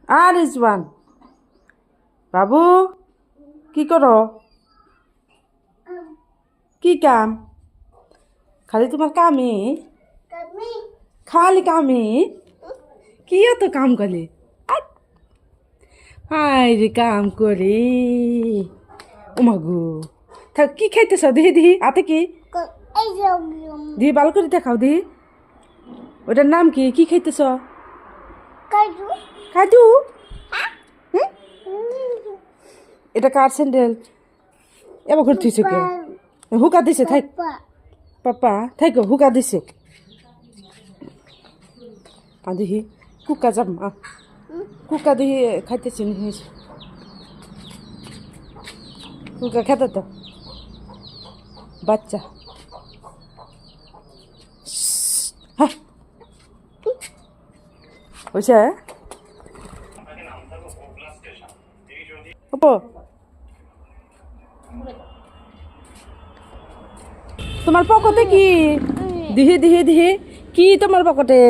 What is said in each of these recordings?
আর রিজওয়ান বাবু কি করো? কি কাম? খালি তোমার কামই, খালি কামই। কি এত কাম করলি? হাই রে কাম করি। ওমাগু থাক, কি খাইতেছ? দিহি দিহি হাতে কি দিহি, ভালো করে দেখাও দিহি। ওটার নাম কি? কি খাইতেছ? কাজু। হুম? এটা কার স্যান্ডেল? এবার ঘুরতেছে কে? হুকা দিছে থাক। পাপা থাইকো, হুকা দিছে। দিহি কুকা যাম কুকা দিহি খাইতেছি কুকা খেতে তো বাচ্চা। হ্যাঁ হয়েছে। তোমার পকেটে কি? দিহি দিহি দিহি, কি তোমার পকেটে?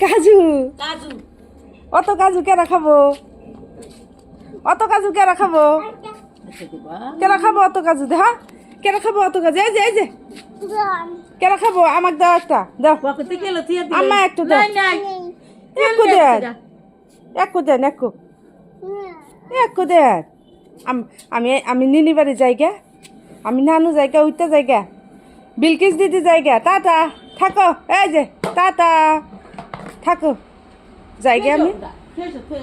কাজু। অত কাজু কেরা খাবো? অত কাজু কেরা খাবো? কেরা খাবো অত কাজু? দেখা কেরা খাবো অত কাজু? এই যে এই যে কেরা খাবো? আমাকে দাও একটা, দাও আম্মা একটু দাও। একটু দেন, একটু দেন, একটু দেন। আমি আমি নিনি বাড়ি যাইগা, আমি নানু জায়গা, উইটা জায়গা, বিলকিস দিদি জায়গা। টাটা থাকো, এই যে টাটা থাকো। জায়গা আমি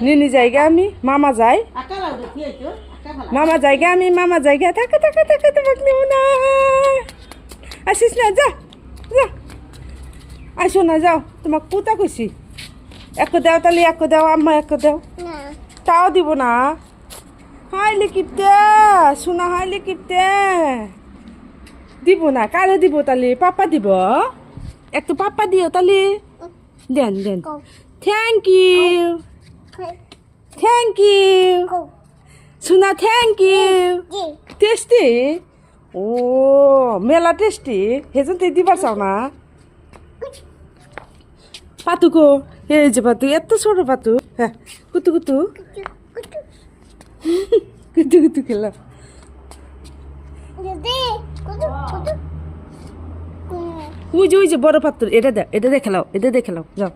নিনি জায়গা, আমি মামা যাই, মামা জায়গা, আমি মামা জায়গা। থাকো থাকো থাকো, তোমাকে নেব না। আসিস না, যা যা, আসো না, যাও। তোমাকে পুতা কইছি এক দাও, তাহলে এক দাও, আম্মা এক দাও। তাও দিব না। হাইলে কিপতে শোনা, হাইলে কিপতে দিব না। কারে দিব তাহলে? পাপা দিব। একটু পাপা দিও তাহলে। দেন দেন। থ্যাংক ইউ, থ্যাংক ইউ শোনা, থ্যাংক ইউ। টেস্টি? ও মেলা টেস্টি, হেজন তুই দিবার চাও না? পাতু গো, এই যে পাতু, এত ছোট পাতু। হ্যাঁ কুতু কুতু কুতু কুতু খেলাম। ওই যে বড় পাত্র, এটা দে, এটা দেখে লাও, এটা দেখে লাও, যাও।